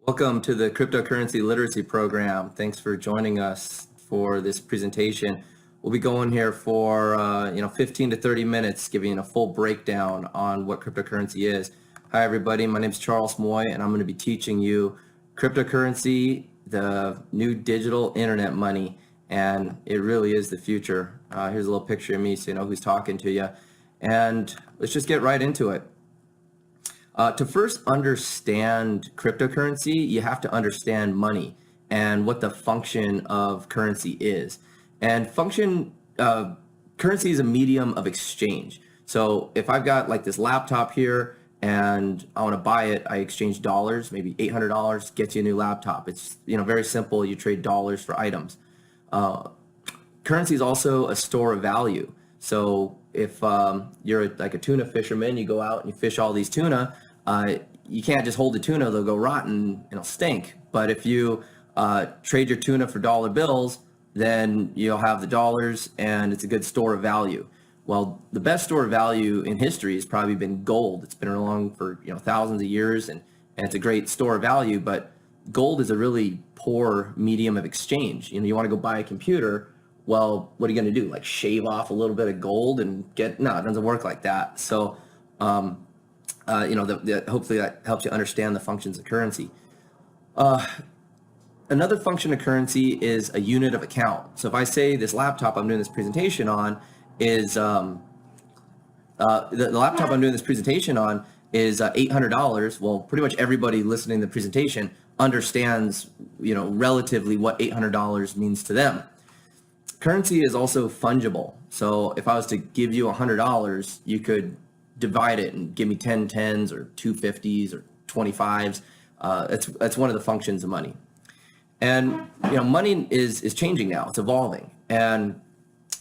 Welcome to the Cryptocurrency Literacy Program. Thanks for joining us for this presentation. We'll be going here for 15 to 30 minutes, giving a full breakdown on what cryptocurrency is. Hi everybody, my name is Charles Moy, and I'm going to be teaching you cryptocurrency, the new digital internet money, and it really is the future. Here's a little picture of me so you know who's talking to you. And let's just get right into it. To first understand cryptocurrency, you have to understand money and what the function of currency is. And currency is a medium of exchange. So if I've got like this laptop here and I want to buy it, I exchange dollars, maybe $800 gets you a new laptop. It's very simple. You trade dollars for items. Currency is also a store of value. So if you're like a tuna fisherman, you go out and you fish all these tuna, you can't just hold the tuna, they'll go rotten and it'll stink. But if you trade your tuna for dollar bills, then you'll have the dollars and it's a good store of value. Well, the best store of value in history has probably been gold. It's been around for thousands of years and it's a great store of value, but gold is a really poor medium of exchange. You want to go buy a computer, well, what are you going to do? Like shave off a little bit of gold and no, it doesn't work like that. So, hopefully that helps you understand the functions of currency. Another function of currency is a unit of account. So if I say this laptop I'm doing this presentation on is, the laptop I'm doing this presentation on is $800. Well, pretty much everybody listening to the presentation understands, relatively what $800 means to them. Currency is also fungible. So if I was to give you $100, you could divide it and give me 10 10s or 2 50s or 25s. That's one of the functions of money. And money is changing now. It's evolving. And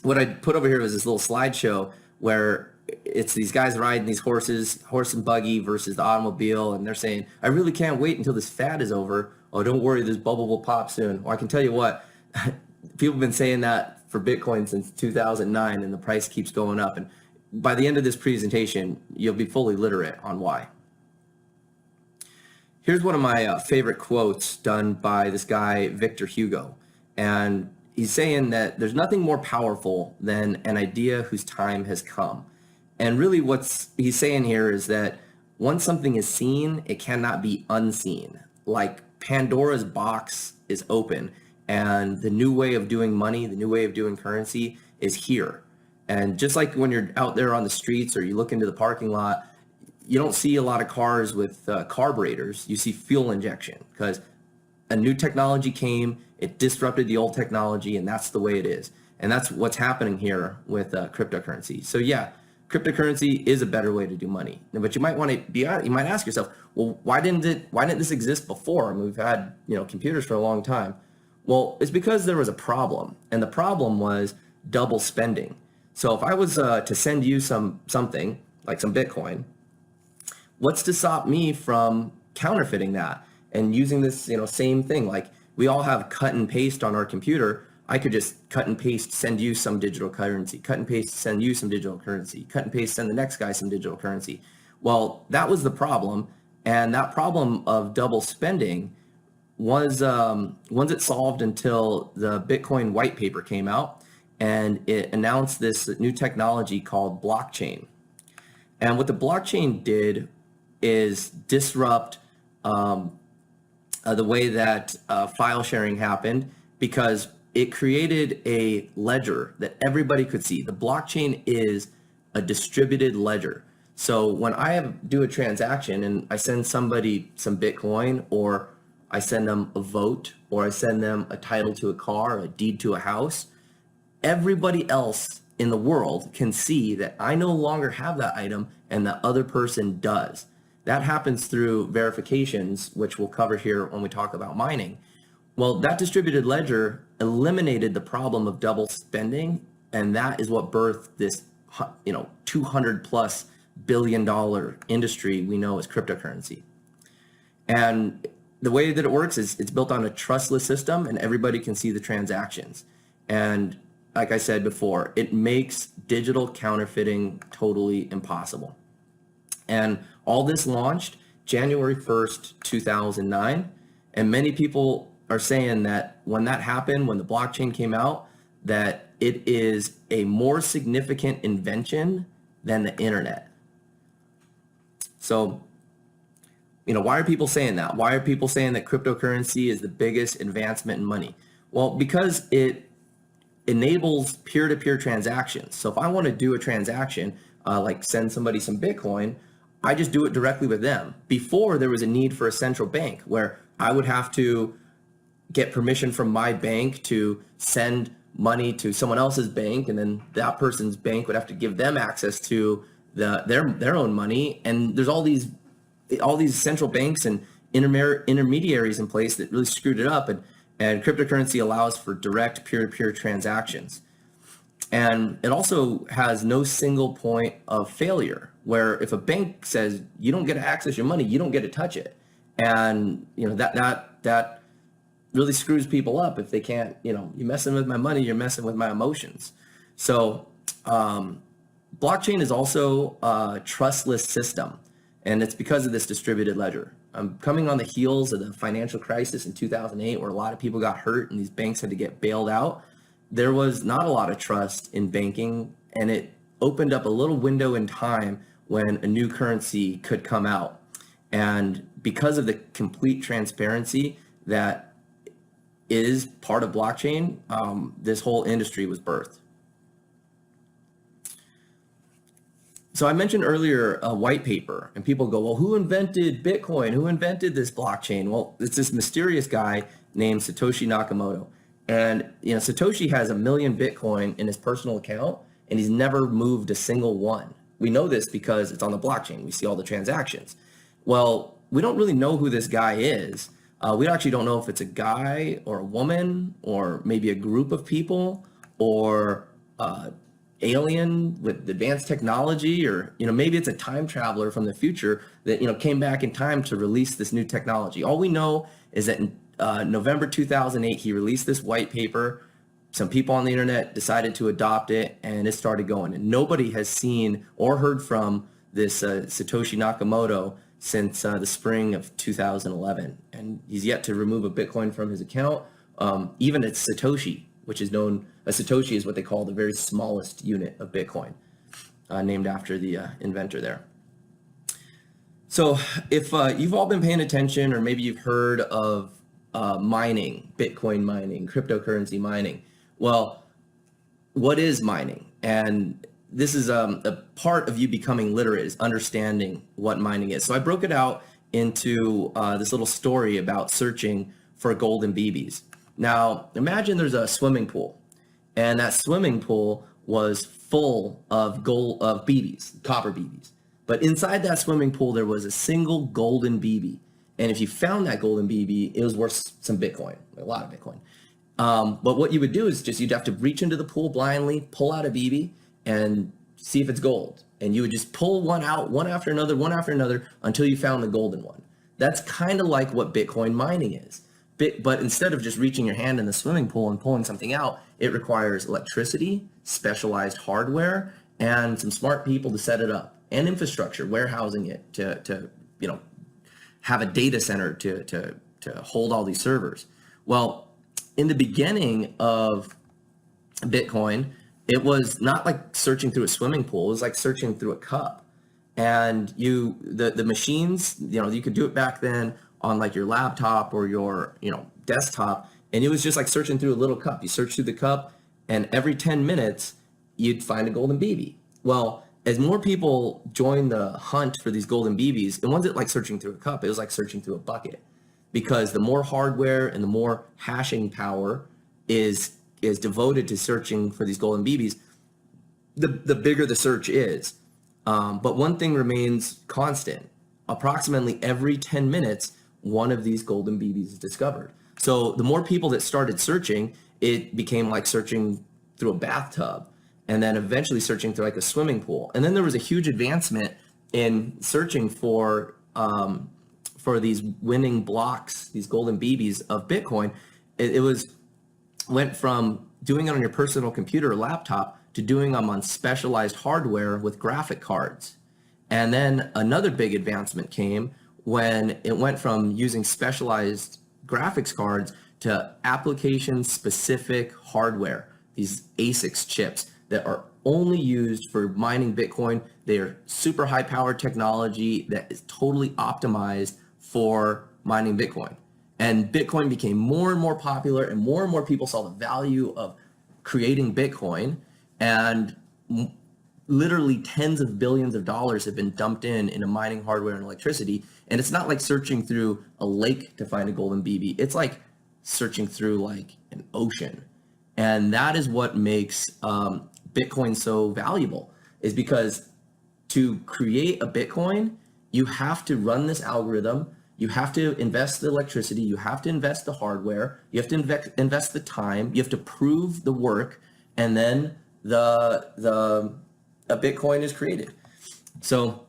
what I put over here was this little slideshow where it's these guys riding these horses, horse and buggy versus the automobile, and they're saying, I really can't wait until this fad is over. Oh, don't worry, this bubble will pop soon. Well, I can tell you what, people have been saying that for Bitcoin since 2009, and the price keeps going up. And by the end of this presentation, you'll be fully literate on why. Here's one of my favorite quotes done by this guy, Victor Hugo. And he's saying that there's nothing more powerful than an idea whose time has come. And really what he's saying here is that once something is seen, it cannot be unseen. Like Pandora's box is open and the new way of doing money, the new way of doing currency is here. And just like when you're out there on the streets or you look into the parking lot, you don't see a lot of cars with carburetors. You see fuel injection because a new technology came, it disrupted the old technology, and that's the way it is. And that's what's happening here with cryptocurrency. So yeah, cryptocurrency is a better way to do money. But you might ask yourself, well, why didn't this exist before? I mean, we've had computers for a long time. Well, it's because there was a problem, and the problem was double spending. So if I was to send you something like some Bitcoin, what's to stop me from counterfeiting that and using this same thing? Like we all have cut and paste on our computer. I could just cut and paste, send you some digital currency, cut and paste, send you some digital currency, cut and paste, send the next guy some digital currency. Well, that was the problem, and that problem of double spending wasn't solved until the Bitcoin white paper came out. And it announced this new technology called blockchain. And what the blockchain did is disrupt the way that file sharing happened because it created a ledger that everybody could see. The blockchain is a distributed ledger. So when I do a transaction and I send somebody some Bitcoin, or I send them a vote, or I send them a title to a car, a deed to a house, everybody else in the world can see that I no longer have that item and the other person does. That happens through verifications, which we'll cover here when we talk about mining. Well, that distributed ledger eliminated the problem of double spending, and that is what birthed this 200 plus billion dollar industry we know as cryptocurrency. And the way that it works is it's built on a trustless system and everybody can see the transactions. And like I said before, it makes digital counterfeiting totally impossible. And all this launched January 1st, 2009. And many people are saying that when that happened, when the blockchain came out, that it is a more significant invention than the internet. So, why are people saying that? Why are people saying that cryptocurrency is the biggest advancement in money? Well, because it enables peer-to-peer transactions. So if I want to do a transaction, like send somebody some Bitcoin, I just do it directly with them. Before, there was a need for a central bank where I would have to get permission from my bank to send money to someone else's bank, and then that person's bank would have to give them access to their own money. And there's all these central banks and intermediaries in place that really screwed it up. And cryptocurrency allows for direct peer-to-peer transactions. And it also has no single point of failure, where if a bank says you don't get to access your money, you don't get to touch it. And that really screws people up if they can't, you're messing with my money, you're messing with my emotions. So blockchain is also a trustless system, and it's because of this distributed ledger. Coming on the heels of the financial crisis in 2008, where a lot of people got hurt and these banks had to get bailed out, there was not a lot of trust in banking, and it opened up a little window in time when a new currency could come out. And because of the complete transparency that is part of blockchain, this whole industry was birthed. So I mentioned earlier a white paper, and people go, well, who invented Bitcoin? Who invented this blockchain? Well, it's this mysterious guy named Satoshi Nakamoto. And Satoshi has 1 million Bitcoin in his personal account, and he's never moved a single one. We know this because it's on the blockchain. We see all the transactions. Well, we don't really know who this guy is. We actually don't know if it's a guy or a woman or maybe a group of people or alien with advanced technology, or maybe it's a time traveler from the future that came back in time to release this new technology. All we know is that in November 2008 he released this white paper. Some people on the internet decided to adopt it, and it started going, and nobody has seen or heard from this Satoshi Nakamoto since the spring of 2011, and he's yet to remove a Bitcoin from his account. Even at Satoshi, which is known, a Satoshi is what they call the very smallest unit of Bitcoin, named after the inventor there. So if you've all been paying attention, or maybe you've heard of mining, Bitcoin mining, cryptocurrency mining, well, what is mining? And this is a part of you becoming literate, is understanding what mining is. So I broke it out into this little story about searching for golden BBs. Now, imagine there's a swimming pool, and that swimming pool was full of BBs, copper BBs. But inside that swimming pool, there was a single golden BB. And if you found that golden BB, it was worth some Bitcoin, a lot of Bitcoin. But what you would do is you'd have to reach into the pool blindly, pull out a BB, and see if it's gold. And you would just pull one out, one after another, until you found the golden one. That's kind of like what Bitcoin mining is. But instead of just reaching your hand in the swimming pool and pulling something out, it requires electricity, specialized hardware, and some smart people to set it up, and infrastructure, warehousing it to have a data center to hold all these servers. Well, in the beginning of Bitcoin, it was not like searching through a swimming pool. It was like searching through a cup. And the machines, you could do it back then on like your laptop or your desktop, and it was just like searching through a little cup. You search through the cup, and every 10 minutes you'd find a golden BB. Well, as more people joined the hunt for these golden BBs, it wasn't like searching through a cup, it was like searching through a bucket, because the more hardware and the more hashing power is devoted to searching for these golden BBs, the bigger the search is. But one thing remains constant. Approximately every 10 minutes, one of these golden BBs is discovered. So the more people that started searching, it became like searching through a bathtub, and then eventually searching through like a swimming pool. And then there was a huge advancement in searching for these winning blocks, these golden BBs of Bitcoin. It went from doing it on your personal computer or laptop to doing them on specialized hardware with graphic cards. And then another big advancement came when it went from using specialized graphics cards to application-specific hardware, these ASICs chips that are only used for mining Bitcoin. They are super high-powered technology that is totally optimized for mining Bitcoin. And Bitcoin became more and more popular, and more people saw the value of creating Bitcoin. And literally tens of billions of dollars have been dumped into mining hardware and electricity. And it's not like searching through a lake to find a golden BB. It's like searching through like an ocean. And that is what makes Bitcoin so valuable, is because to create a Bitcoin, you have to run this algorithm, you have to invest the electricity, you have to invest the hardware, you have to invest the time, you have to prove the work, and then a Bitcoin is created. So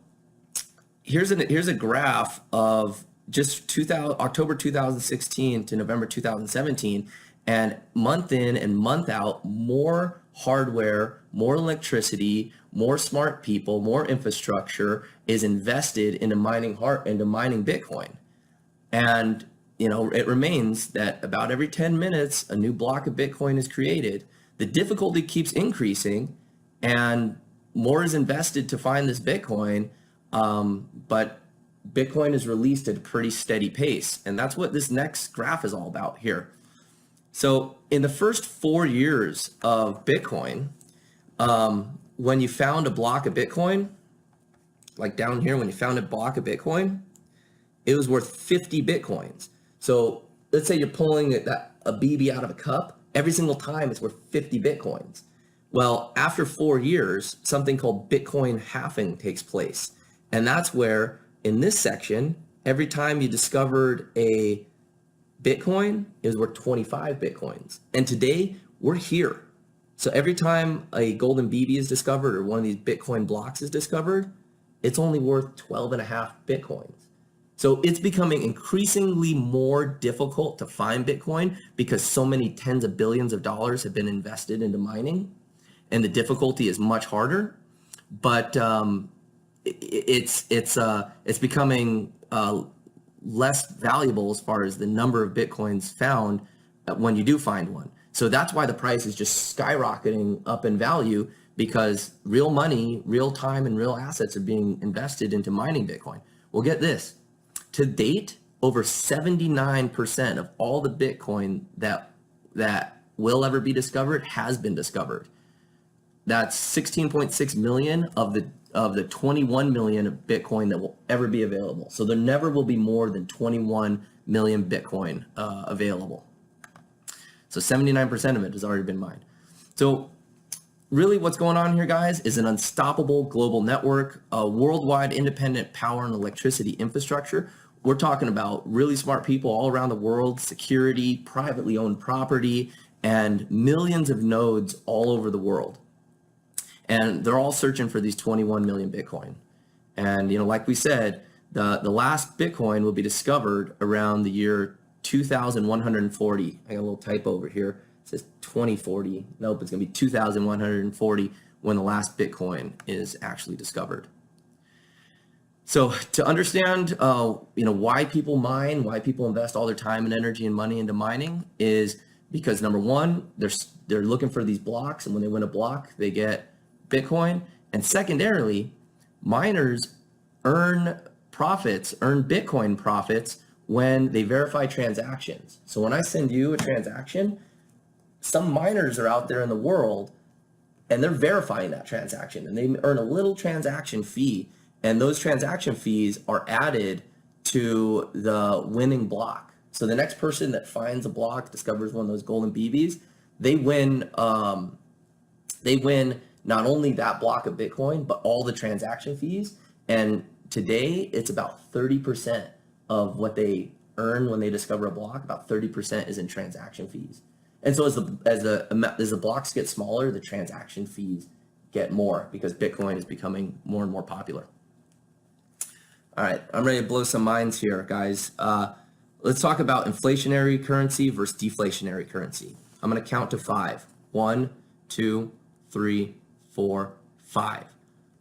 here's a graph of just October 2016 to November 2017, and month in and month out, more hardware, more electricity, more smart people, more infrastructure is invested into mining Bitcoin. And it remains that about every 10 minutes, a new block of Bitcoin is created. The difficulty keeps increasing, and more is invested to find this Bitcoin, but Bitcoin is released at a pretty steady pace. And that's what this next graph is all about here. So in the first 4 years of Bitcoin, when you found a block of Bitcoin, like down here, when you found a block of Bitcoin, it was worth 50 Bitcoins. So let's say you're pulling a BB out of a cup. Every single time it's worth 50 Bitcoins. Well, after 4 years, something called Bitcoin halving takes place. And that's where, in this section, every time you discovered a Bitcoin, it was worth 25 Bitcoins. And today, we're here. So every time a golden BB is discovered or one of these Bitcoin blocks is discovered, it's only worth 12.5 Bitcoins. So it's becoming increasingly more difficult to find Bitcoin because so many tens of billions of dollars have been invested into mining, and the difficulty is much harder. But it's becoming less valuable as far as the number of Bitcoins found when you do find one. So that's why the price is just skyrocketing up in value, because real money, real time, and real assets are being invested into mining Bitcoin. Well, get this. To date, over 79% of all the Bitcoin that will ever be discovered has been discovered. That's 16.6 million of the 21 million of Bitcoin that will ever be available. So there never will be more than 21 million Bitcoin available. So 79% of it has already been mined. So really what's going on here, guys, is an unstoppable global network, a worldwide independent power and electricity infrastructure. We're talking about really smart people all around the world, security, privately owned property, and millions of nodes all over the world. And they're all searching for these 21 million Bitcoin. And, like we said, the last Bitcoin will be discovered around the year 2140. I got a little typo over here. It says 2040. Nope, it's going to be 2140 when the last Bitcoin is actually discovered. So to understand, why people mine, why people invest all their time and energy and money into mining, is because number one, they're looking for these blocks, and when they win a block, they get Bitcoin. And secondarily, miners earn Bitcoin profits when they verify transactions. So when I send you a transaction, some miners are out there in the world and they're verifying that transaction, and they earn a little transaction fee. And those transaction fees are added to the winning block. So the next person that finds a block, discovers one of those golden BBs, they win not only that block of Bitcoin, but all the transaction fees. And today it's about 30% of what they earn when they discover a block. About 30% is in transaction fees. And so as the blocks get smaller, the transaction fees get more because Bitcoin is becoming more and more popular. All right, I'm ready to blow some minds here, guys. Let's talk about inflationary currency versus deflationary currency. I'm going to count to 5. 1, 2, 3, 4, 5.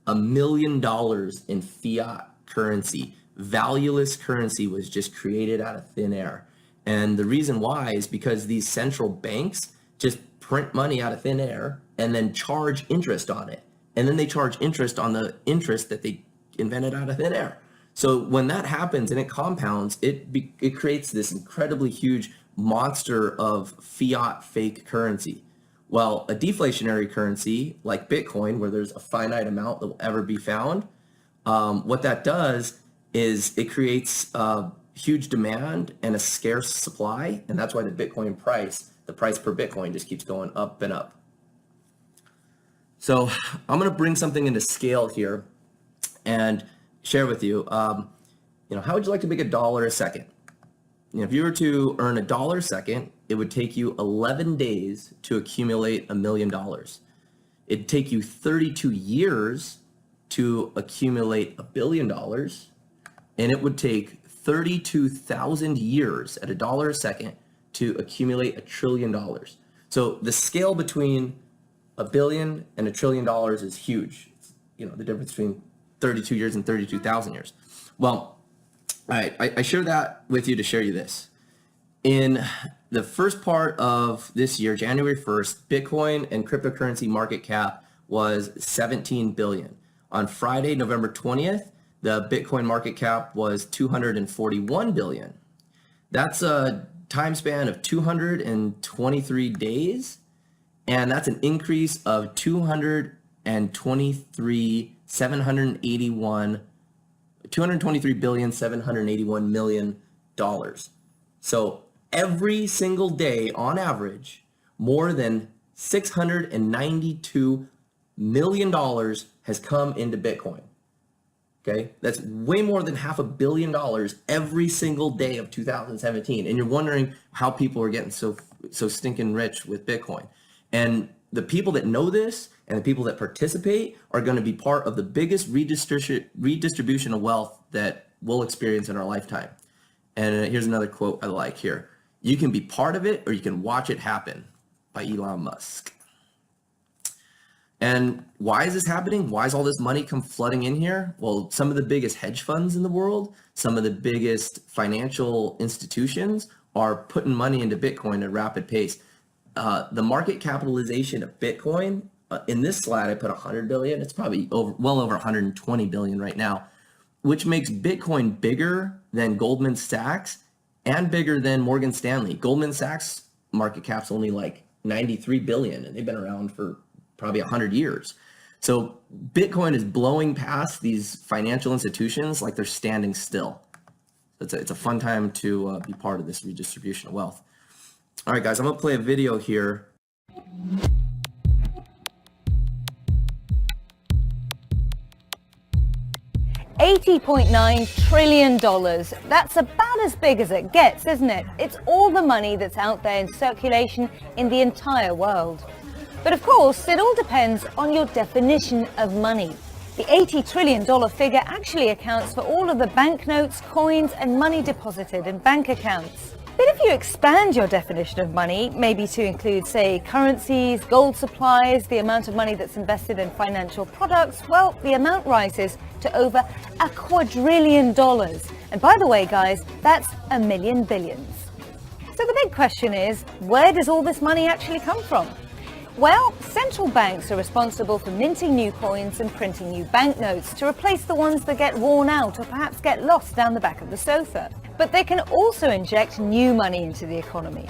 $1 million in fiat currency, valueless currency, was just created out of thin air. And the reason why is because these central banks just print money out of thin air and then charge interest on it. And then they charge interest on the interest that they invented out of thin air. So when that happens and it compounds, it creates this incredibly huge monster of fiat fake currency. Well, a deflationary currency like Bitcoin, where there's a finite amount that will ever be found, what that does is it creates huge demand and a scarce supply, and that's why the Bitcoin price, the price per Bitcoin, just keeps going up and up. So I'm going to bring something into scale here and share with you. How would you like to make $1 a second? If you were to earn $1 a second, it would take you 11 days to accumulate $1 million. It'd take you 32 years to accumulate $1 billion, and it would take 32,000 years at $1 a second to accumulate $1 trillion. So the scale between $1 billion and $1 trillion is huge. The difference between 32 years and 32,000 years. Well, all right, I share that with you to share you this. In the first part of this year, January 1st, Bitcoin and cryptocurrency market cap was 17 billion. On Friday, November 20th, the Bitcoin market cap was 241 billion. That's a time span of 223 days, and that's an increase of 223,781,000,000. So every single day, on average, more than $692 million has come into Bitcoin. Okay, that's way more than $500 million every single day of 2017. And you're wondering how people are getting so stinking rich with Bitcoin. And the people that know this and the people that participate are going to be part of the biggest redistribution of wealth that we'll experience in our lifetime. And here's another quote I like here. You can be part of it or you can watch it happen, by Elon Musk. And why is this happening? Why is all this money come flooding in here? Well, some of the biggest hedge funds in the world, some of the biggest financial institutions are putting money into Bitcoin at a rapid pace. The market capitalization of Bitcoin, in this slide, I put 100 billion. It's probably well over 120 billion right now, which makes Bitcoin bigger than Goldman Sachs and bigger than Morgan Stanley. Goldman Sachs market cap's only like 93 billion, and they've been around for probably 100 years. So Bitcoin is blowing past these financial institutions like they're standing still. It's a fun time to be part of this redistribution of wealth. All right, guys, I'm going to play a video here. $80.9 trillion. That's about as big as it gets, isn't it? It's all the money that's out there in circulation in the entire world. But of course, it all depends on your definition of money. The $80 trillion figure actually accounts for all of the banknotes, coins, and money deposited in bank accounts. But if you expand your definition of money, maybe to include, say, currencies, gold supplies, the amount of money that's invested in financial products, well, the amount rises to over $1 quadrillion. And by the way, guys, that's 1 million billions. So the big question is, where does all this money actually come from? Well, central banks are responsible for minting new coins and printing new banknotes to replace the ones that get worn out or perhaps get lost down the back of the sofa. But they can also inject new money into the economy.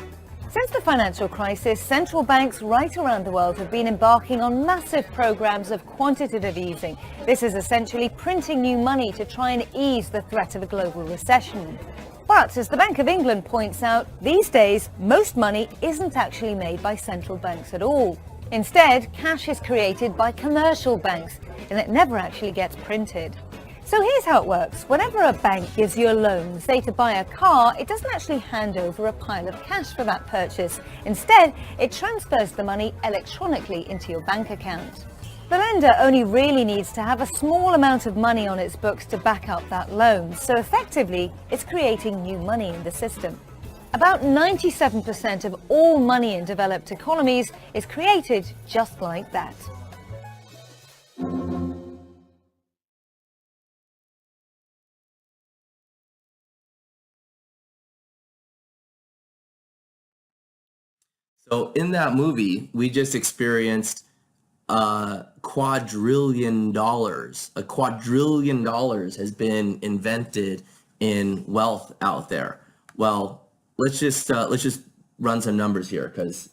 Since the financial crisis, central banks right around the world have been embarking on massive programs of quantitative easing. This is essentially printing new money to try and ease the threat of a global recession. But as the Bank of England points out, these days, most money isn't actually made by central banks at all. Instead, cash is created by commercial banks, and it never actually gets printed. So here's how it works. Whenever a bank gives you a loan, say to buy a car, it doesn't actually hand over a pile of cash for that purchase. Instead, it transfers the money electronically into your bank account. The lender only really needs to have a small amount of money on its books to back up that loan, so effectively, it's creating new money in the system. About 97% of all money in developed economies is created just like that. So in that movie, we just experienced quadrillion dollars. A quadrillion dollars has been invented in wealth out there. Well, let's just run some numbers here because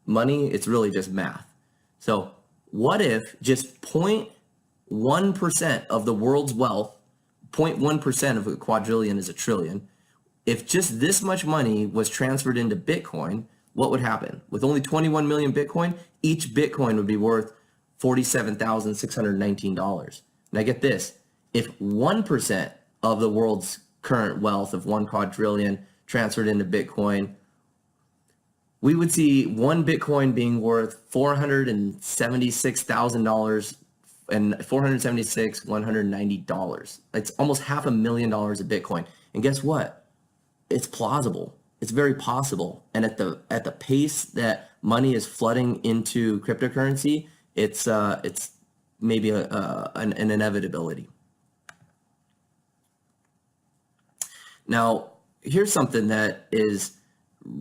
money, it's really just math. So what if just 0.1% of the world's wealth, 0.1% of a quadrillion is a trillion, if just this much money was transferred into Bitcoin, what would happen? With only 21 million Bitcoin, each Bitcoin would be worth $47,619. Now get this, if 1% of the world's current wealth of 1 quadrillion transferred into Bitcoin, we would see one Bitcoin being worth $476,000 and $190. It's almost $500,000 a Bitcoin. And guess what? It's plausible. It's very possible. And at the pace that money is flooding into cryptocurrency, it's maybe an inevitability. Now, here's something that is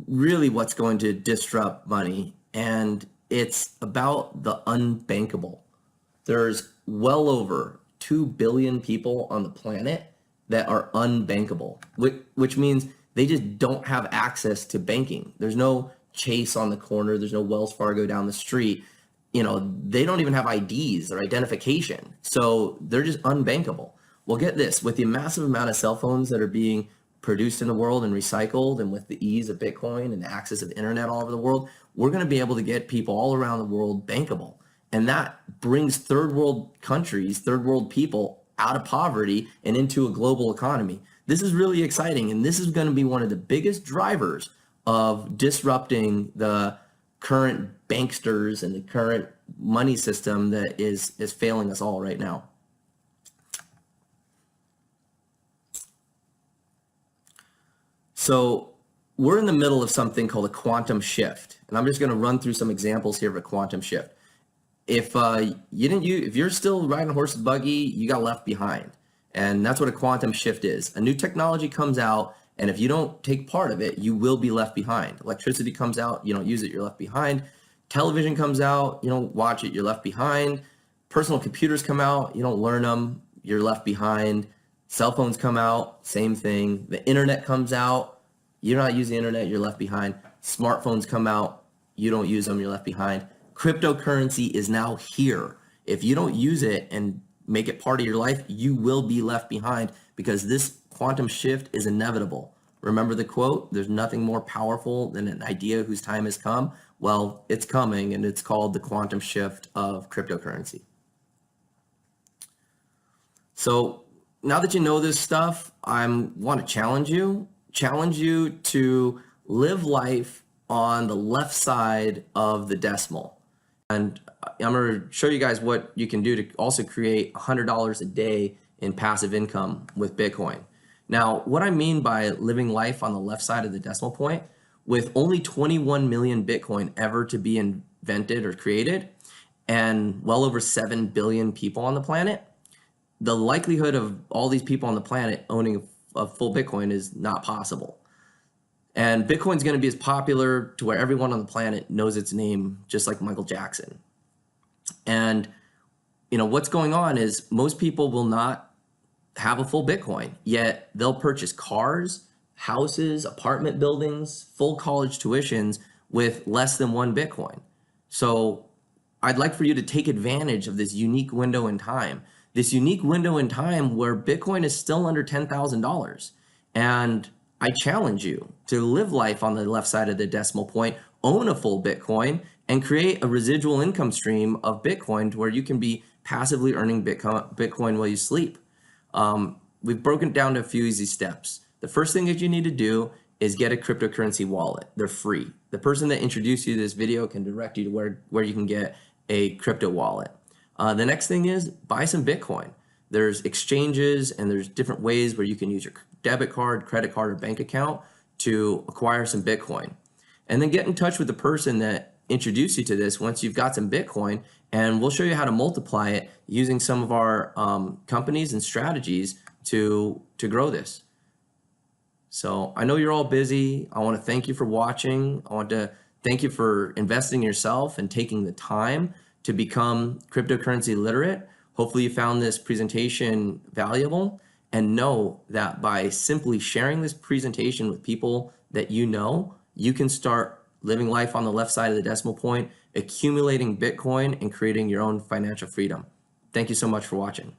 really what's going to disrupt money, and it's about the unbankable. There's well over 2 billion people on the planet that are unbankable, which means they just don't have access to banking. There's no Chase on the corner. There's no Wells Fargo down the street. They don't even have IDs or identification. So they're just unbankable. Well, get this, with the massive amount of cell phones that are being produced in the world and recycled, and with the ease of Bitcoin and the access of the internet all over the world, we're going to be able to get people all around the world bankable. And that brings third world countries, third world people out of poverty and into a global economy. This is really exciting, and this is going to be one of the biggest drivers of disrupting the current banksters and the current money system that is failing us all right now. So we're in the middle of something called a quantum shift, and I'm just going to run through some examples here of a quantum shift. If you're still riding a horse's buggy, you got left behind. And that's what a quantum shift is. A new technology comes out, and if you don't take part of it, you will be left behind. Electricity comes out, you don't use it, you're left behind. Television comes out, you don't watch it, you're left behind. Personal computers come out, you don't learn them, you're left behind. Cell phones come out, same thing. The internet comes out, you're not using the internet, you're left behind. Smartphones come out, you don't use them, you're left behind. Cryptocurrency is now here. If you don't use it and make it part of your life, you will be left behind because this quantum shift is inevitable. Remember the quote, there's nothing more powerful than an idea whose time has come. Well, it's coming, and it's called the quantum shift of cryptocurrency. So now that you know this stuff, I want to challenge you to live life on the left side of the decimal. And I'm going to show you guys what you can do to also create $100 a day in passive income with Bitcoin. Now, what I mean by living life on the left side of the decimal point, with only 21 million Bitcoin ever to be invented or created, and well over 7 billion people on the planet, the likelihood of all these people on the planet owning a full Bitcoin is not possible. And Bitcoin's going to be as popular to where everyone on the planet knows its name, just like Michael Jackson. And, what's going on is most people will not have a full Bitcoin, yet they'll purchase cars, houses, apartment buildings, full college tuitions with less than 1 Bitcoin. So I'd like for you to take advantage of this unique window in time. This unique window in time where Bitcoin is still under $10,000. And I challenge you to live life on the left side of the decimal point, own a full Bitcoin, and create a residual income stream of Bitcoin to where you can be passively earning Bitcoin while you sleep. We've broken it down to a few easy steps. The first thing that you need to do is get a cryptocurrency wallet. They're free. The person that introduced you to this video can direct you to where you can get a crypto wallet. The next thing is buy some Bitcoin. There's exchanges and there's different ways where you can use your debit card, credit card, or bank account to acquire some Bitcoin. And then get in touch with the person that introduced you to this once you've got some Bitcoin, and we'll show you how to multiply it using some of our companies and strategies to grow this. So I know you're all busy. I want to thank you for watching. I want to Thank you for investing in yourself and taking the time to become cryptocurrency literate. Hopefully you found this presentation valuable, and know that by simply sharing this presentation with people that you know, you can start living life on the left side of the decimal point, accumulating Bitcoin, and creating your own financial freedom. Thank you so much for watching.